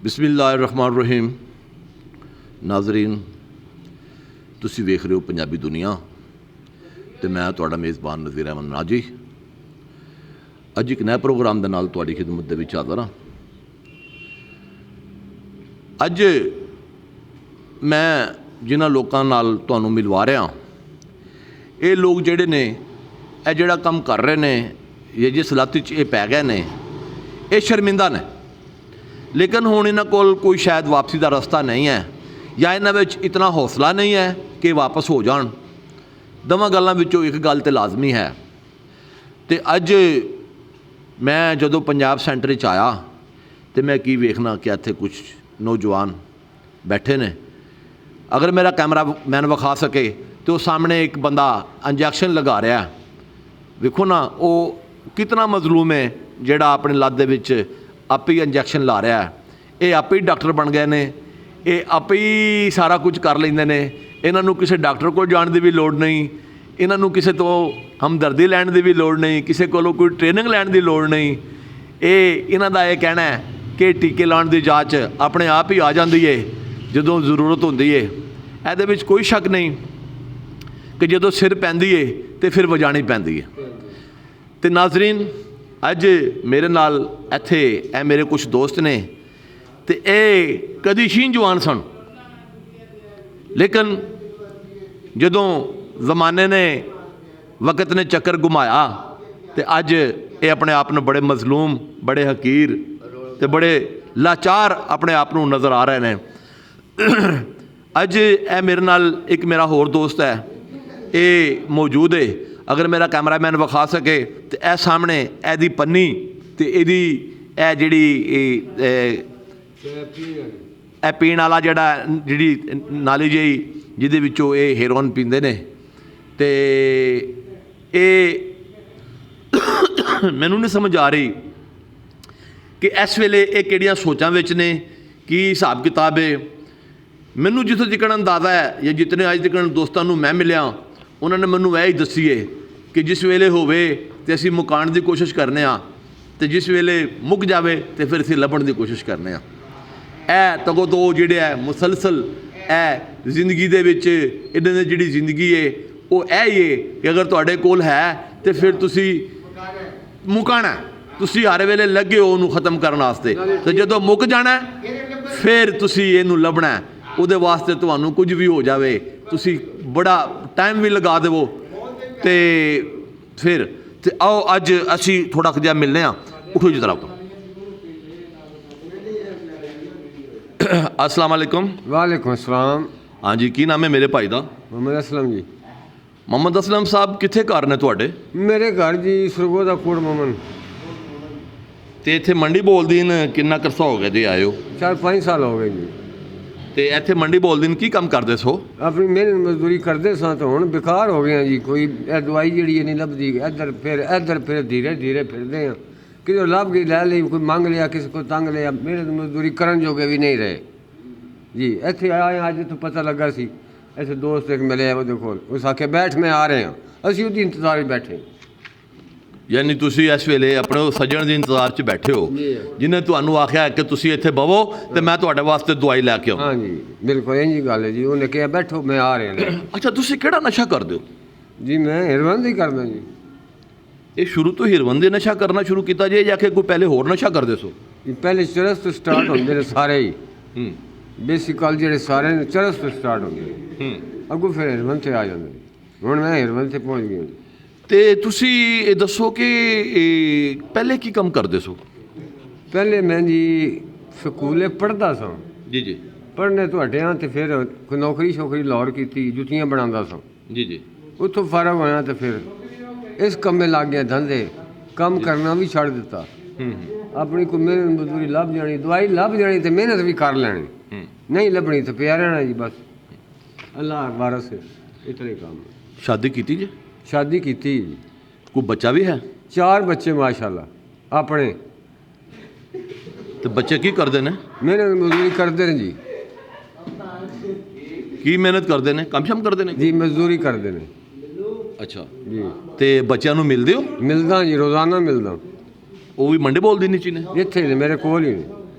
बिस्मिल्लाहिर्रहमानिर्रहीम। नाज़रीन, तुसी वेख रहे हो पंजाबी दुनिया तो मैं तुहाडा मेज़बान नज़ीर अहमद नाजी अज एक नए प्रोग्राम के नाल तुहाडी खिदमत दे विच हाज़र हाँ। अज मैं जिन्हां लोकां नाल तुहानूं मिलवा रहा ये लोग जिहड़े ने ये जिहड़ा काम कर रहे ने ये जिस लत च ये पै गए ने ये शर्मिंदा ने, लेकिन हुण इन्हां कोल कोई शायद वापसी का रस्ता नहीं है या इन्हां विच इतना हौसला नहीं है कि वापस हो जाण। दोवां गल्लां विचों एक गल तो लाजमी है। तो अज मैं जदों पंजाब सेंटर च आया तो मैं की वेखना कि इत्थे कुछ नौजवान बैठे ने। अगर मेरा कैमरा मैन विखा सके तो सामने एक बंदा इंजैक्शन लगा रहा है। देखो ना वो कितना मजलूम है जिहड़ा अपनी लत दे विच आपे ही इंजैक्शन ला रहा है। ये आपे ही डॉक्टर बन गए ने, ये आपे ही सारा कुछ कर लेंदे ने। इन्हां नूं किसी डॉक्टर को जाण दी भी लोड़ नहीं, इन्हां नूं किसी तो हमदर्दी लैण दी भी लोड़ नहीं, किसी कोलों कोई ट्रेनिंग लैण दी लोड़ नहीं। ये इन्हां दा ये कहना है कि टीके लाउण दी जांच अपने आप ही आ जांदी है जदों जरूरत हुंदी है। इहदे विच कोई शक नहीं कि जदों सिर पैंदी है तो फिर वजाणी पैंदी है। तो नाज़रीन, अज मेरे नाल इत्थे ए मेरे कुछ दोस्त ने तो ये कदी शीन जवान सन, लेकिन जदों ज़माने ने वक्त ने चक्कर घुमाया तो अज ये अपने आप में बड़े मजलूम, बड़े हकीर तो बड़े लाचार अपने आप को नज़र आ रहे हैं। अज ए मेरे नाल एक मेरा होर दोस्त है, ये मौजूद है। अगर मेरा कैमरामैन विखा सके तो यह सामने एदी पन्नी तो यदी ए जिहड़ी पीण वाला जिहड़ा जिहड़ी नाली जी जिहदे विचों ये हेरोइन पींदे ने। तो ये मैनूं नहीं समझ आ रही कि इस वेले ये किहड़ियां सोचां विच ने, की हिसाब किताब है। मैनूं जिथों तक अंदाज़ा है या जितने अज तक दोस्तों नूं मैं मिलिया उन्होंने मैनूं यही दसी है कि जिस वेले होवे तो असीं मुकाण की कोशिश करने आ, तो जिस वेले मुक जाए तो फिर असीं लभण की कोशिश करने आ। ए तगो तो जिहड़े है मुसलसल ए जिंदगी दे विच इन्हां दी जिहड़ी जिंदगी है वो है ही है कि अगर तुहाडे कोल है तो फिर तुसीं मुकाना, तुसीं हर वेले लगे हो उहनूं खत्म करन वास्ते। तो जदों मुक जाना फिर तुसीं इहनूं लभना, उहदे वास्ते तुहानूं कुछ भी हो जाए, तुसीं बड़ा टाइम भी लगा देवो। तो फिर तो आओ अज असी थोड़ा जिहा मिलने आ। उठो जी तरफ। अस्सलाम वालेकुम। वालेकुम अस्सलाम। हाँ जी, की नाम है मेरे भाई दा? मोहम्मद असलम जी। मोहम्मद असलम साहब कित्थे घर ने तुहाडे? मेरे घर जी सरगोदा कोट मोमन। ते इत्थे मंडी बोलदीन किन्ना करसा हो गया जी आए हो? 4-5 साल हो गए जी। ते इत्थे मंडी बोलदीन की काम करदे सो? अपनी मेहनत मजदूरी करते सा तो हुण बेकार हो गए जी। कोई दवाई जी नहीं लभदी, इधर फिर धीरे धीरे फिरते हैं। किधर लभ गई लै ली, कोई मंग लिया, किसी को तंग लिया, मेहनत मजदूरी करन जोगे भी नहीं रहे जी। इत्थे आए अज तो पता लगा सी, ऐसे दोस्त एक मिले वो देखो, उस आखे बैठ मैं आ रहे हैं, असीं उहदी इंतजार में बैठे। यानी तुसी इस वेले अपने सज्जण के इंतजार च बैठे हो जिन्हें तुहानूं आख्या है कि तुसी इत्थे बवो तो मैं तुहाडे वास्ते दवाई लैके आऊं। हाँ जी, बिल्कुल इंज गल है जी। उन्हें कहा बैठो मैं आ रहे हैं। अच्छा, तुसी किहड़ा नशा करदे हो? जी मैं हिरवन ही करदा जी। ये शुरू तो हिरवन दे नशा करना शुरू किया जे या कि कोई पहले होर नशा करदे सो? पहले चरस तो स्टार्ट होंदे ने सारे ही, बेसिकल जिहड़े सारे ने चरस तो स्टार्ट होंदे, अगों फिर हिरवन से आ जांदे। हुण मैं हिरवन से पहुंच गया। ते तुसी ये दसो कि पहले की काम करदे सो? पहले मैं जी स्कूले पढ़दा सा जी जी। पढ़ने तुहाडे हां ते फिर कोई नौकरी शौकरी लाहौर कीती, जुत्तियां बनांदा सा जी जी। उत्थों फारग होया तो फिर इस कम्मे लग गया, धंधे कम करना भी छड़ दिता। अपनी कोई मेहनत मजदूरी लभ जानी, दवाई लभ जानी तो मेहनत भी कर लैनी, नहीं लभनी तो पिया रहना जी। बस अल्लाह वारस है, इतना ही काम है। शादी कीती जे? शादी की जी। कोई बच्चा भी है? 4 बच्चे माशाल्लाह अपने। तो बच्चे की करते ने? मेहनत मजदूरी करते हैं जी। की मेहनत करते ने? कम शम करते ने जी? मजदूरी करते हैं। अच्छा जी। तो बच्चों नूं मिलदे हो? मिलदा जी, रोज़ाना मिलदा। वो भी मंडी बोलदी नीची ने? इत्थे ने मेरे कोल ही ने।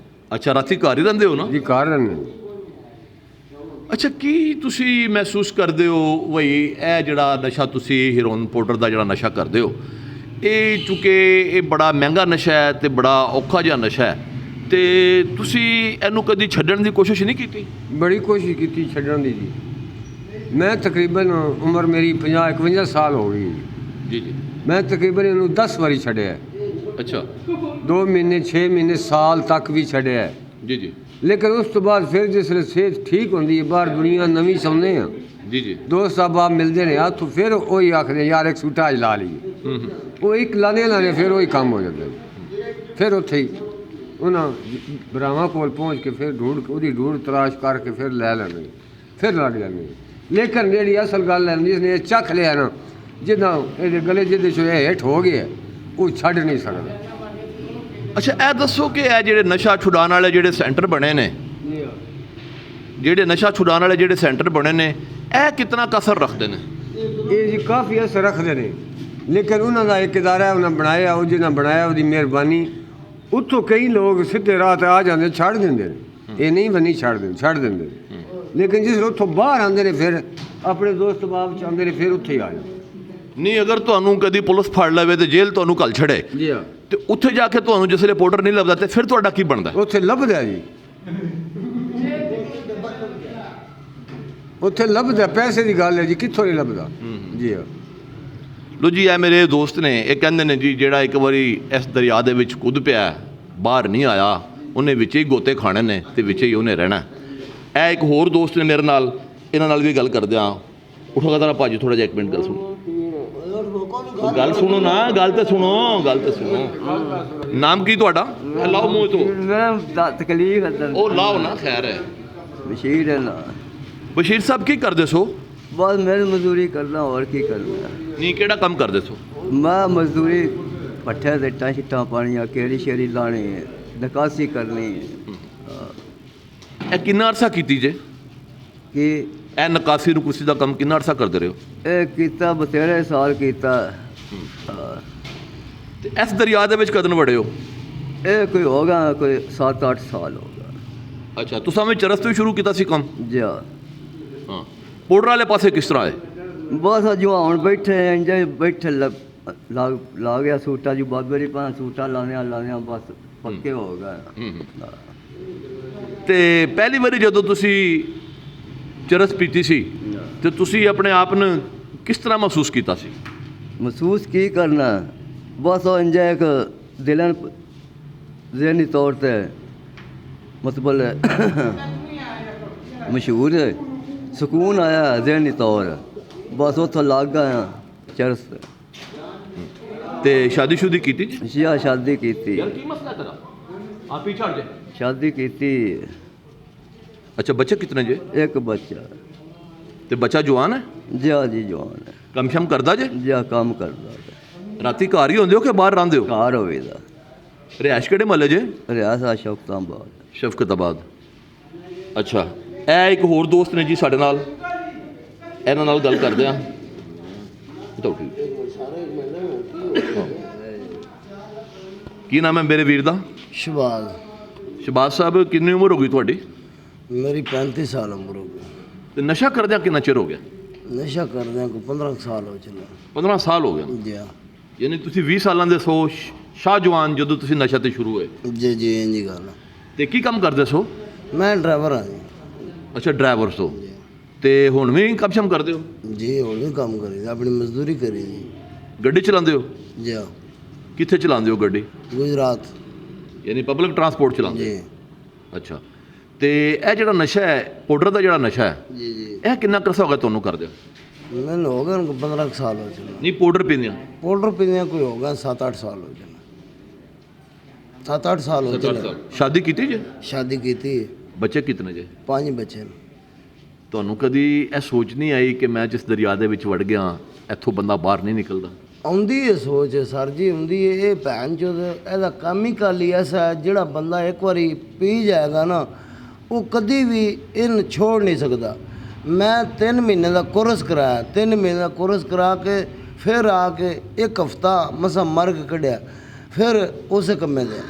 ਅੱਛਾ, ਰਾਤੀ ਘਰ ਹੀ ਰਹਿੰਦੇ ਹੋ ਨਾ? ਜੀ ਘਰ ਰਹਿੰਦੇ। ਅੱਛਾ, ਕੀ ਤੁਸੀਂ ਮਹਿਸੂਸ ਕਰਦੇ ਹੋ ਬਈ ਇਹ ਜਿਹੜਾ ਨਸ਼ਾ ਤੁਸੀਂ ਹੀਰੋਇਨ ਪਾਊਡਰ ਦਾ ਜਿਹੜਾ ਨਸ਼ਾ ਕਰਦੇ ਹੋ, ਇਹ ਚੂੰਕਿ ਇਹ ਬੜਾ ਮਹਿੰਗਾ ਨਸ਼ਾ ਹੈ ਤੇ ਬੜਾ ਔਖਾ ਜਿਹਾ ਨਸ਼ਾ ਹੈ, ਤੇ ਤੁਸੀਂ ਇਹਨੂੰ ਕਦੀ ਛੱਡਣ ਦੀ ਕੋਸ਼ਿਸ਼ ਨਹੀਂ ਕੀਤੀ? ਬੜੀ ਕੋਸ਼ਿਸ਼ ਕੀਤੀ ਛੱਡਣ ਦੀ ਜੀ। ਮੈਂ ਤਕਰੀਬਨ ਉਮਰ ਮੇਰੀ 50-51 ਸਾਲ ਹੋ ਗਈ ਜੀ ਜੀ। ਮੈਂ ਤਕਰੀਬਨ ਇਹਨੂੰ 10 ਵਾਰੀ ਛੱਡਿਆ। ਅੱਛਾ 2 ਮਹੀਨੇ 6 ਮਹੀਨੇ ਸਾਲ ਤੱਕ ਵੀ ਛੱਡਿਆ। ਜੀ ਜੀ ਲੇਕਿਨ ਉਸ ਤੋਂ ਬਾਅਦ ਫਿਰ ਜਿਸ ਵੇਲੇ ਸਿਹਤ ਠੀਕ ਹੁੰਦੀ ਹੈ, ਬਾਹਰ ਦੁਨੀਆ ਨਵੀਂ ਸੌਂਦੇ ਆ, ਜੀ ਜੀ। ਦੋਸਤ ਸਾਹਿਬਾਬ ਮਿਲਦੇ ਨੇ ਹੱਥੋਂ, ਫਿਰ ਉਹੀ ਆਖਦੇ ਯਾਰ ਇੱਕ ਸੂਟਾ ਅੱਜ ਲਾ ਲਈਏ। ਉਹ ਇੱਕ ਲਾਣੇ ਫਿਰ ਉਹੀ ਕੰਮ ਹੋ ਜਾਂਦਾ। ਫਿਰ ਉੱਥੇ ਹੀ ਉਹਨਾਂ ਭਰਾਵਾਂ ਕੋਲ ਪਹੁੰਚ ਕੇ ਫਿਰ ਉਹਦੀ ਢੂੰਡ ਤਲਾਸ਼ ਕਰਕੇ ਫਿਰ ਲੈ ਲੈਂਦੇ, ਫਿਰ ਲੱਗ ਜਾਂਦੇ। ਲੇਕਿਨ ਜਿਹੜੀ ਅਸਲ ਗੱਲ ਹੈ, ਜਿਸਨੇ ਇਹ ਚੱਖ ਲਿਆ ਨਾ, ਜਿੱਦਾਂ ਇਹਦੇ ਗਲੇ ਜਿਹਦੇ 'ਚੋਂ ਇਹ ਹੇਠ ਹੋ ਗਿਆ, ਉਹ ਛੱਡ ਨਹੀਂ ਸਕਦਾ। ਅੱਛਾ, ਇਹ ਦੱਸੋ ਕਿ ਇਹ ਜਿਹੜੇ ਨਸ਼ਾ ਛੁਡਾਉਣ ਵਾਲੇ ਜਿਹੜੇ ਸੈਂਟਰ ਬਣੇ ਨੇ, ਜਿਹੜੇ ਨਸ਼ਾ ਛੁਡਾਉਣ ਵਾਲੇ ਜਿਹੜੇ ਸੈਂਟਰ ਬਣੇ ਨੇ, ਇਹ ਕਿਤਨਾ ਕਸਰ ਰੱਖਦੇ ਨੇ? ਇਹ ਜੀ ਕਾਫੀ ਅਸਰ ਰੱਖਦੇ ਨੇ, ਲੇਕਿਨ ਉਹਨਾਂ ਦਾ ਇੱਕ ਇਦਾਰਾ ਉਹਨਾਂ ਬਣਾਇਆ, ਉਹ ਜਿਹਨਾਂ ਬਣਾਇਆ ਉਹਦੀ ਮਿਹਰਬਾਨੀ, ਉੱਥੋਂ ਕਈ ਲੋਕ ਸਿੱਧੇ ਰਾਹ 'ਤੇ ਆ ਜਾਂਦੇ, ਛੱਡ ਦਿੰਦੇ ਨੇ। ਇਹ ਨਹੀਂ ਬੰਨੀ ਛੱਡ ਦਿੰਦੇ ਨੇ। ਲੇਕਿਨ ਜਿਸ ਉੱਥੋਂ ਬਾਹਰ ਆਉਂਦੇ ਨੇ, ਫਿਰ ਆਪਣੇ ਦੋਸਤ ਬਾਬ ਚ ਆਉਂਦੇ ਨੇ, ਫਿਰ ਉੱਥੇ ਹੀ ਆ ਜਾਂਦੇ। ਨਹੀਂ, ਅਗਰ ਤੁਹਾਨੂੰ ਕਦੀ ਪੁਲਿਸ ਫੜ ਲਵੇ ਤੇ ਜੇਲ੍ਹ ਤੁਹਾਨੂੰ ਘੱਲ ਛੜੇ, ਜੀ ਹਾਂ, ਤੇ ਉੱਥੇ ਜਾ ਕੇ ਤੁਹਾਨੂੰ ਜਿਸਲੇ ਪਾਊਡਰ ਨਹੀਂ ਲੱਭਦਾ, ਤੇ ਫਿਰ ਤੁਹਾਡਾ ਕੀ ਬਣਦਾ? ਉੱਥੇ ਲੱਭਦਾ ਜੀ, ਉੱਥੇ ਲੱਭਦਾ। ਪੈਸੇ ਦੀ ਗੱਲ ਹੈ ਜੀ, ਕਿੱਥੋਂ ਨਹੀਂ ਲੱਭਦਾ। ਜੀ ਹਾਂ। ਲੋ ਜੀ, ਇਹ ਮੇਰੇ ਦੋਸਤ ਨੇ, ਇਹ ਕਹਿੰਦੇ ਨੇ ਜੀ ਜਿਹੜਾ ਇੱਕ ਵਾਰੀ ਇਸ ਦਰਿਆ ਦੇ ਵਿੱਚ ਕੁੱਦ ਪਿਆ, ਬਾਹਰ ਨਹੀਂ ਆਇਆ, ਉਹਨੇ ਵਿੱਚ ਹੀ ਗੋਤੇ ਖਾਣੇ ਨੇ ਤੇ ਵਿੱਚ ਹੀ ਉਹਨੇ ਰਹਿਣਾ। ਇਹ ਇੱਕ ਹੋਰ ਦੋਸਤ ਨੇ ਮੇਰੇ ਨਾਲ, ਇਹਨਾਂ ਨਾਲ ਵੀ ਗੱਲ ਕਰਦੇ ਹਾਂ। ਉਠੋਗਾ ਤਾਂ ਭਾਜੀ ਥੋੜਾ ਜਿਹਾ 1 ਮਿੰਟ ਗੱਲ ਸੁਣੋ। ਗੱਲ ਸੁਣੋ ਨਾ, ਗੱਲ ਤਾਂ ਸੁਣੋ। ਨਾਮ ਕੀ ਤੁਹਾਡਾ? ਲਾਓ ਮੂੰਹ ਤੋਂ। ਮੈਂ ਤਕਲੀਫ ਹੈ। ਉਹ ਲਾਓ ਨਾ, ਖੈਰ ਹੈ। ਬਸ਼ੀਰ ਹੈ ਨਾ। ਬਸ਼ੀਰ ਸਾਹਿਬ ਕੀ ਕਰਦੇ ਸੋ? ਬਸ ਮਿਹਨਤ ਮਜ਼ਦੂਰੀ ਕਰਨਾ, ਹੋਰ ਕੀ ਕਰਨਾ। ਨਹੀਂ, ਕਿਹੜਾ ਕੰਮ ਕਰਦੇ ਸੋ? ਮੈਂ ਮਜ਼ਦੂਰੀ, ਪੱਠੇ ਦੇ ਟਾਂ ਪਾਣੀਆਂ, ਕੇਰੀ ਸ਼ੇਰੀ ਲਾਣੀ, ਨਿਕਾਸੀ ਕਰਨੀ। ਇਹ ਕਿੰਨਾ ਅਰਸਾ ਕੀਤੀ ਜੇ ਕਿ ਇਹ ਨਿਕਾਸੀ ਰੁਕੂਸੀ ਦਾ ਕੰਮ? ਕਿੰਨਾ ਅਰਸਾ ਕਰਦੇ ਰਹੇ ਹੋ? ਇਹ ਕੀਤਾ, ਬਥੇਰੇ ਸਾਲ ਕੀਤਾ। ਤੇ ਇਸ ਦਰਿਆ ਦੇ ਵਿੱਚ ਕਦੋਂ ਵੜੇ ਹੋ? ਇਹ ਕੋਈ ਹੋਗਾ, ਕੋਈ 7-8 ਸਾਲ ਹੋ ਗਿਆ। ਅੱਛਾ, ਤੁਸੀਂ ਵੀ ਚਰਸ ਤੋਂ ਹੀ ਸ਼ੁਰੂ ਕੀਤਾ ਸੀ ਕੰਮ? ਜਾ ਹਾਂ। ਪਾਊਡਰ ਵਾਲੇ ਪਾਸੇ ਕਿਸ ਤਰ੍ਹਾਂ ਹੈ? ਬਸ ਜੋ ਹੁਣ ਬੈਠੇ ਇੰਜੇ ਬੈਠੇ ਲਾ ਗਿਆ ਸੂਟਾ ਜੀ, ਬਾਬੇ ਪਾ ਸੂਟਾ ਲਾਉਂਦਿਆਂ ਬਸ ਪੱਕੇ ਹੋ ਗਏ। ਤੇ ਪਹਿਲੀ ਵਾਰੀ ਜਦੋਂ ਤੁਸੀਂ ਚਰਸ ਪੀਤੀ ਸੀ, ਤੇ ਤੁਸੀਂ ਆਪਣੇ ਆਪ ਨੂੰ ਕਿਸ ਤਰ੍ਹਾਂ ਮਹਿਸੂਸ ਕੀਤਾ ਸੀ? ਮਹਿਸੂਸ ਕੀ ਕਰਨਾ, ਬਸ ਉਹ ਇੰਜੇ ਇੱਕ ਦਿਲਨ ਜ਼ਹਿਨੀ ਤੌਰ 'ਤੇ ਮਤਲਬ ਮਸ਼ਹੂਰ ਹੈ, ਸਕੂਨ ਆਇਆ ਜ਼ਹਿਨੀ ਤੌਰ। ਬਸ ਉੱਥੋਂ ਲੱਗ ਗਿਆ ਚਰਸ। ਤੇ ਸ਼ਾਦੀ ਕੀਤੀ ਜੀ? ਸ਼ਿਆ ਸ਼ਾਦੀ ਕੀਤੀ। ਕੀ ਮਸਲਾ ਤੇਰਾ? ਆਪ ਹੀ ਛੱਡ ਜੇ। ਸ਼ਾਦੀ ਕੀਤੀ। ਅੱਛਾ, ਬੱਚੇ ਕਿਤਨੇ ਜੇ? ਇੱਕ ਬੱਚਾ। ਤੇ ਬੱਚਾ ਜਵਾਨ ਹੈ? ਜਿਆ ਜੀ ਜਵਾਨ ਹੈ। ਕੰਮ ਸ਼ਮ ਕਰਦਾ ਜੇ? ਜਿਆ ਕੰਮ ਕਰਦਾ। ਰਾਤੀ ਘਰ ਹੀ ਹੁੰਦੇ ਹੋ ਕਿ ਬਾਹਰ ਰਹਿੰਦੇ ਹੋ? ਘਰ ਹੋਵੇਗਾ। ਰਿਹਾਇਸ਼ ਕਿਹੜੇ ਮਹੱਲੇ ਜੇ? ਰਿਆਸਾ ਸ਼ੌਕਤਾਬਾਦ। ਸ਼ਫਕਤਾਬਾਦ। ਅੱਛਾ, ਇਹ ਇੱਕ ਹੋਰ ਦੋਸਤ ਨੇ ਜੀ ਸਾਡੇ ਨਾਲ, ਇਹਨਾਂ ਨਾਲ ਗੱਲ ਕਰਦੇ ਹਾਂ। ਕੀ ਨਾਮ ਹੈ ਮੇਰੇ ਵੀਰ ਦਾ? ਸ਼ਬਾਜ਼। ਸ਼ਬਾਜ਼ ਸਾਹਿਬ, ਕਿੰਨੀ ਉਮਰ ਹੋ ਗਈ ਤੁਹਾਡੀ? ਮੇਰੀ 35 ਸਾਲ ਉਮਰ ਹੋ ਗਈ। ਤੇ ਨਸ਼ਾ ਕਰਦਿਆਂ ਕਿੰਨਾ ਚਿਰ ਹੋ ਗਿਆ? ਨਸ਼ਾ ਕਰਦਿਆਂ ਕੋਈ 15 ਸਾਲ ਹੋ ਚੱਲੇ। 15 ਸਾਲ ਹੋ ਗਏ। ਜੀ ਯਾਨੀ ਤੁਸੀਂ 20 ਸਾਲਾਂ ਦੇ ਸੋ ਸ਼ਾਹਜਵਾਨ ਜਦੋਂ ਤੁਸੀਂ ਨਸ਼ਾ ਤੇ ਸ਼ੁਰੂ ਹੋਏ। ਜੀ ਜੀ, ਇੰਜੀ ਗੱਲ ਆ। ਤੇ ਕੀ ਕੰਮ ਕਰਦੇ ਸੋ? ਮੈਂ ਡਰਾਈਵਰ ਹਾਂ ਜੀ। ਅੱਛਾ, ਡਰਾਈਵਰ ਸੋ। ਤੇ ਹੁਣ ਵੀ ਕੰਮ ਸ਼ਮ ਕਰਦੇ ਹੋ? ਜੀ ਹੁਣ ਵੀ ਕੰਮ ਕਰੀ, ਆਪਣੀ ਮਜ਼ਦੂਰੀ ਕਰੀ ਜੀ। ਗੱਡੀ ਚਲਾਉਂਦੇ ਹੋ? ਜੀ ਕਿੱਥੇ ਚਲਾਉਂਦੇ ਹੋ ਗੱਡੀ? ਗੁਜਰਾਤ। ਯਾਨੀ ਪਬਲਿਕ ਟਰਾਂਸਪੋਰਟ ਚਲਾਉਂਦੇ? ਜੀ। ਅੱਛਾ, ਤੇ ਇਹ ਜਿਹੜਾ ਨਸ਼ਾ ਹੈ, ਪਾਊਡਰ ਦਾ ਜਿਹੜਾ ਨਸ਼ਾ ਹੈ, ਜੀ ਜੀ, ਇਹ ਕਿੰਨਾ ਕਰਸਾ ਹੋ ਗਿਆ ਤੁਹਾਨੂੰ ਕਰਦੇ? ਮੈਨੂੰ ਹੋ ਗਏ 15 ਸਾਲ ਹੋ ਚੱਲੇ। ਨਹੀਂ, ਪਾਊਡਰ ਪੀਂਦਿਆਂ? ਪਾਊਡਰ ਪੀਂਦਿਆਂ ਕੋਈ ਹੋ ਗਿਆ 7-8 ਸਾਲ ਹੋ ਚੱਲੇ। 7-8 ਸਾਲ ਹੋ ਚੱਲੇ। ਸ਼ਾਦੀ ਕੀਤੀ ਜੇ? ਸ਼ਾਦੀ ਕੀਤੀ। ਬੱਚੇ ਕਿਤਨੇ ਜੇ? 5 ਬੱਚੇ ਨੇ। ਤੁਹਾਨੂੰ ਕਦੀ ਇਹ ਸੋਚ ਨਹੀਂ ਆਈ ਕਿ ਮੈਂ ਜਿਸ ਦਰਿਆ ਦੇ ਵਿੱਚ ਵੜ ਗਿਆ, ਇੱਥੋਂ ਬੰਦਾ ਬਾਹਰ ਨਹੀਂ ਨਿਕਲਦਾ? ਆਉਂਦੀ ਹੈ ਸੋਚ ਸਰ ਜੀ, ਆਉਂਦੀ ਹੈ। ਇਹ ਭੈਣ ਚੋਦ ਇਹਦਾ ਕੰਮ ਹੀ ਕਾਲੀ ਐਸਾ ਹੈ, ਜਿਹੜਾ ਬੰਦਾ ਇੱਕ ਵਾਰੀ ਪੀ ਜਾਏਗਾ ਨਾ, ਉਹ ਕਦੀ ਵੀ ਇਹਨੂੰ ਛੋੜ ਨਹੀਂ ਸਕਦਾ। ਮੈਂ 3 ਮਹੀਨੇ ਦਾ ਕੋਰਸ ਕਰਾਇਆ। 3 ਮਹੀਨੇ ਦਾ ਕੋਰਸ ਕਰਾ ਕੇ ਫਿਰ ਆ ਕੇ 1 ਹਫ਼ਤਾ ਮਸਾਂ ਮਰ ਕੇ ਕੱਢਿਆ, ਫਿਰ ਉਸੇ ਕੰਮੇ ਦੇ।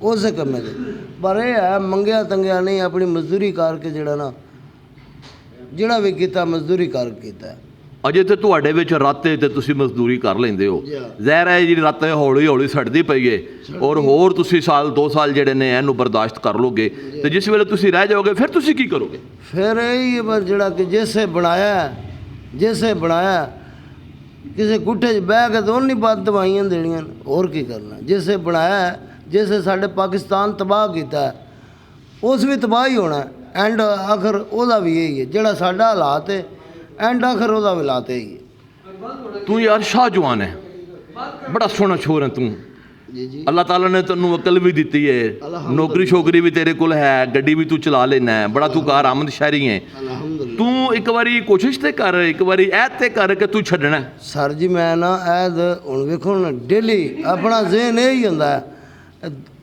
ਉਸੇ ਕੰਮੇ ਦੇ। ਪਰ ਇਹ ਹੈ ਮੰਗਿਆ ਤੰਗਿਆ ਨਹੀਂ, ਆਪਣੀ ਮਜ਼ਦੂਰੀ ਕਰਕੇ ਜਿਹੜਾ ਨਾ, ਜਿਹੜਾ ਵੀ ਕੀਤਾ ਮਜ਼ਦੂਰੀ ਕਰਕੇ ਕੀਤਾ। ਅਜੇ ਤੇ ਤੁਹਾਡੇ ਵਿੱਚ ਰਾਤੇ ਤੇ ਤੁਸੀਂ ਮਜ਼ਦੂਰੀ ਕਰ ਲੈਂਦੇ ਹੋ, ਜੀ ਹਾਂ। ਜ਼ਹਿਰ ਹੈ ਜਿਹੜੀ ਰਾਤੇ ਹੌਲੀ ਹੌਲੀ ਸੜਦੀ ਪਈ ਏ, ਔਰ ਹੋਰ ਤੁਸੀਂ ਸਾਲ 2 ਸਾਲ ਜਿਹੜੇ ਨੇ ਇਹਨੂੰ ਬਰਦਾਸ਼ਤ ਕਰ ਲੋਗੇ, ਤੇ ਜਿਸ ਵੇਲੇ ਤੁਸੀਂ ਰਹਿ ਜਾਓਗੇ ਫਿਰ ਤੁਸੀਂ ਕੀ ਕਰੋਗੇ? ਫਿਰ ਇਹੀ ਹੈ ਬਸ ਜਿਹੜਾ ਕਿ ਜਿਸੇ ਬਣਾਇਆ ਕਿਸੇ ਕੁੱਠੇ 'ਚ ਬਹਿ ਕੇ ਤਾਂ ਉਹਨੀ ਬਾਤ ਦਵਾਈਆਂ ਦੇਣੀਆਂ ਨੇ, ਹੋਰ ਕੀ ਕਰਨਾ। ਜਿਸੇ ਬਣਾਇਆ, ਜਿਸੇ ਸਾਡੇ ਪਾਕਿਸਤਾਨ ਤਬਾਹ ਕੀਤਾ, ਉਸ ਵੀ ਤਬਾਹ ਹੀ ਹੋਣਾ। ਐਂਡ ਆਖਰ ਉਹਦਾ ਵੀ ਇਹੀ ਹੈ, ਜਿਹੜਾ ਸਾਡਾ ਹਾਲਾਤ ਹੈ ਐਂਡ ਆਖਰ ਉਹਦਾ ਵੀ ਹਾਲਾਤ ਇਹੀ ਹੈ। ਤੂੰ ਯਾਰ ਸ਼ਾਹਜਵਾਨ ਹੈ, ਬੜਾ ਸੋਹਣਾ ਸ਼ੋਰ ਹੈ ਤੂੰ। ਜੀ ਜੀ, ਅੱਲਾਹ ਤਾਲਾ ਨੇ ਤੈਨੂੰ ਅਕਲ ਵੀ ਦਿੱਤੀ ਹੈ, ਨੌਕਰੀ ਸ਼ੋਕਰੀ ਵੀ ਤੇਰੇ ਕੋਲ ਹੈ, ਗੱਡੀ ਵੀ ਤੂੰ ਚਲਾ ਲੈਣਾ ਹੈ, ਬੜਾ ਤੂੰ ਕਾਰ ਆਮਦ ਸ਼ਹਿਰੀ ਹੈ। ਅਲਹਮਦੁਲਿਲਾ। ਤੂੰ ਇੱਕ ਵਾਰੀ ਕੋਸ਼ਿਸ਼ ਤੇ ਕਰ, ਇੱਕ ਵਾਰੀ ਐਤ ਤੇ ਕਰ ਕਿ ਤੂੰ ਛੱਡਣਾ ਹੈ। ਸਰ ਜੀ ਮੈਂ ਨਾ ਐਦ ਹੁਣ ਵੇਖੋ ਨਾ, ਡੇਲੀ ਆਪਣਾ ਜ਼ਿਹਨ ਇਹ ਹੀ ਹੁੰਦਾ ਹੈ,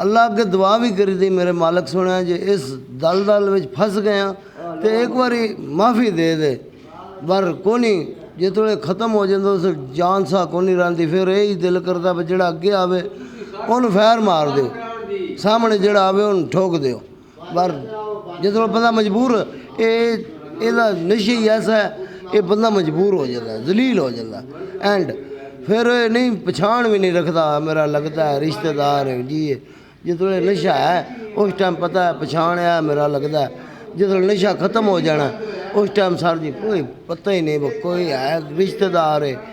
ਅੱਲਾ ਅੱਗੇ ਦੁਆ ਵੀ ਕਰੀਦੀ, ਮੇਰੇ ਮਾਲਕ ਸੁਣਿਆ ਜੇ ਇਸ ਦਲਦਲ ਵਿੱਚ ਫਸ ਗਿਆ ਤੇ ਇੱਕ ਵਾਰੀ ਮਾਫੀ ਦੇ ਦੇ। ਪਰ ਕੋਨੀ ਜਿਤੋਂ ਖਤਮ ਹੋ ਜਾਂਦਾ ਉਸ ਜਾਨ ਸਾਹ ਕੋਨੀ ਰਹਿੰਦੀ, ਫਿਰ ਇਹ ਹੀ ਦਿਲ ਕਰਦਾ ਵੀ ਜਿਹੜਾ ਅੱਗੇ ਆਵੇ ਉਹਨੂੰ ਫੈਰ ਮਾਰ ਦਿਓ, ਸਾਹਮਣੇ ਜਿਹੜਾ ਆਵੇ ਉਹਨੂੰ ਠੋਕ ਦਿਓ। ਪਰ ਜਦੋਂ ਬੰਦਾ ਮਜਬੂਰ, ਇਹਦਾ ਨਸ਼ਾ ਹੀ ਐਸਾ ਹੈ, ਇਹ ਬੰਦਾ ਮਜਬੂਰ ਹੋ ਜਾਂਦਾ, ਜ਼ਲੀਲ ਹੋ ਜਾਂਦਾ। ਐਂਡ ਫਿਰ ਇਹ ਨਹੀਂ ਪਛਾਣ ਵੀ ਨਹੀਂ ਰੱਖਦਾ, ਮੇਰਾ ਲੱਗਦਾ ਹੈ ਰਿਸ਼ਤੇਦਾਰ ਹੈ ਜੀ। ਜਦੋਂ ਨਸ਼ਾ ਹੈ ਉਸ ਟਾਈਮ ਪਤਾ ਹੈ ਪਛਾਣ ਹੈ, ਮੇਰਾ ਲੱਗਦਾ ਹੈ ਜਦੋਂ ਨਸ਼ਾ ਖਤਮ ਹੋ ਜਾਣਾ ਉਸ ਟਾਈਮ ਸਰ ਜੀ ਕੋਈ ਪਤਾ ਹੀ ਨਹੀਂ, ਕੋਈ ਹੈ ਰਿਸ਼ਤੇਦਾਰ ਹੈ।